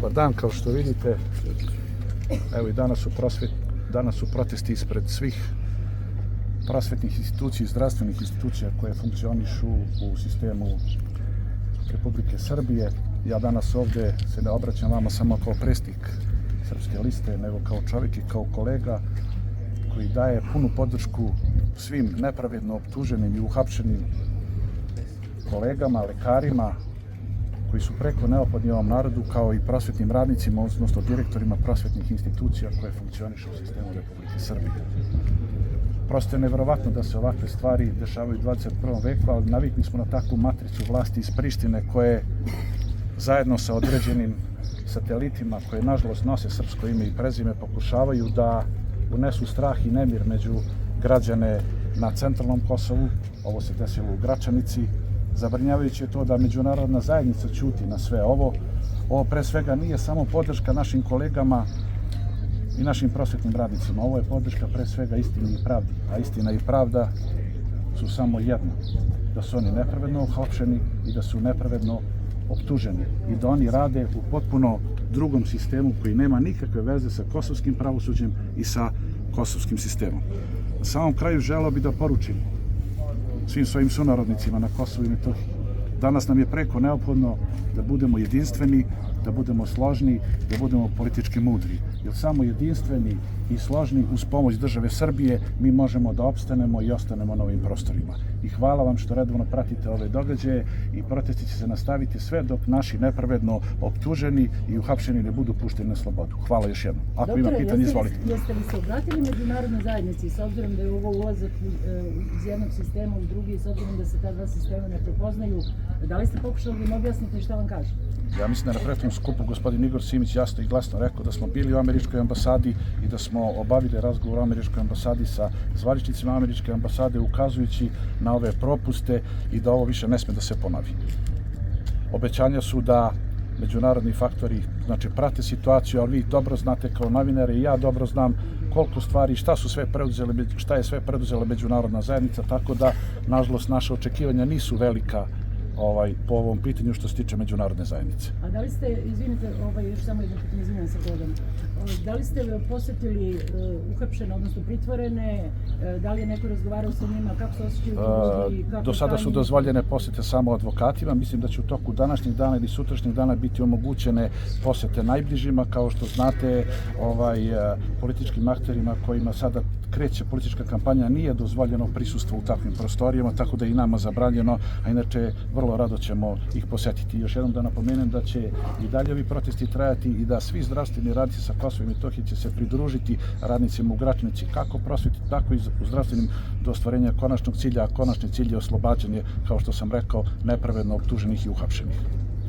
Dobar dan, kao što vidite, evo i danas su protesti ispred svih prosvetnih institucija i zdravstvenih institucija koje funkcionišu u sistemu Republike Srbije. Ja danas ovde se ne obraćam vama samo kao predstavnik Srpske liste, nego kao čovjek i kao kolega koji daje punu podršku svim nepravedno optuženim i uhapšenim kolegama, lekarima, koji su preko neophodni ovom narodu, kao i prosvetnim radnicima, odnosno direktorima prosvetnih institucija koje funkcionišu u sistemu Republike Srbije. Prosto je neverovatno da se ovakve stvari dešavaju u 21. veku, ali navikli smo na takvu matricu vlasti iz Prištine koje zajedno sa određenim satelitima koje nažalost nose srpsko ime i prezime pokušavaju da unesu strah i nemir među građane na centralnom Kosovu. Ovo se desilo u Gračanici. Zabrinjavajuće je to da međunarodna zajednica ćuti na sve ovo. Ovo pre svega nije samo podrška našim kolegama i našim prosvetnim radnicima. Ovo je podrška pre svega istini i pravdi. A istina i pravda su samo jedno. Da su oni nepravedno uhapšeni i da su nepravedno optuženi. I da oni rade u potpuno drugom sistemu koji nema nikakve veze sa kosovskim pravosuđem i sa kosovskim sistemom. Na samom kraju želeo bih da poručim svim svojim sunarodnicima na Kosovu i Metohiji. Danas nam je preko neophodno da budemo jedinstveni, da budemo složni, da budemo politički mudri. Jer samo jedinstveni i složni uz pomoć države Srbije mi možemo da opstanemo i ostanemo na ovim prostorima. I hvala vam što redovno pratite ove događaje i protesti će se nastaviti sve dok naši nepravedno optuženi i uhapšeni ne budu pušteni na slobodu. Hvala još jednom. Ako ima pitanje, izvolite. Jeste li se obratili međunarodnoj zajednici s obzirom da je ovo ulazak iz jednog sistema u drugi, s obzirom da se ta dva sistema ne prepoznaju? Da li ste pokušali da im objasnite šta vam kaže? Ja mislim da je na prethodnom skupu gospodin Igor Simić jasno i glasno rekao da smo bili u američkoj ambasadi i da smo obavili razgovor u američkoj ambasadi sa zvaničnicima američke ambasade ukazujući na ove propuste i da ovo više ne sme da se ponovi. Obećanja su da međunarodni faktori prate situaciju, ali vi dobro znate kao novinari i ja dobro znam koliko stvari, šta je sve preduzela međunarodna zajednica, tako da nažalost naše očekivanja nisu velika po ovom pitanju što se tiče međunarodne zajednice. A da li ste, izvinite, još samo jedno pitanje, izvinjam se Gordon, da li ste posetili uhapšene, odnosno pritvorene, da li je neko razgovarao sa njima, kako se osjećaju ljudi? Do sada su dozvoljene posete samo advokatima, mislim da će u toku današnjeg dana ili sutrašnjeg dana biti omogućene posete najbližima, kao što znate, političkim akterima kojima sada kreće politička kampanja nije dozvoljeno prisustvo u takvim prostorijama, tako da je i nama zabranjeno, a inače vrlo rado ćemo ih posetiti. Još jednom da napomenem da će i dalje ovi protesti trajati i da svi zdravstveni radnici sa Kosova i Metohije će se pridružiti radnicima u Gračanici, kako prosveti, tako i u zdravstvenim do ostvarenja konačnog cilja, a konačni cilj je oslobađanje, kao što sam rekao, nepravedno optuženih i uhapšenih.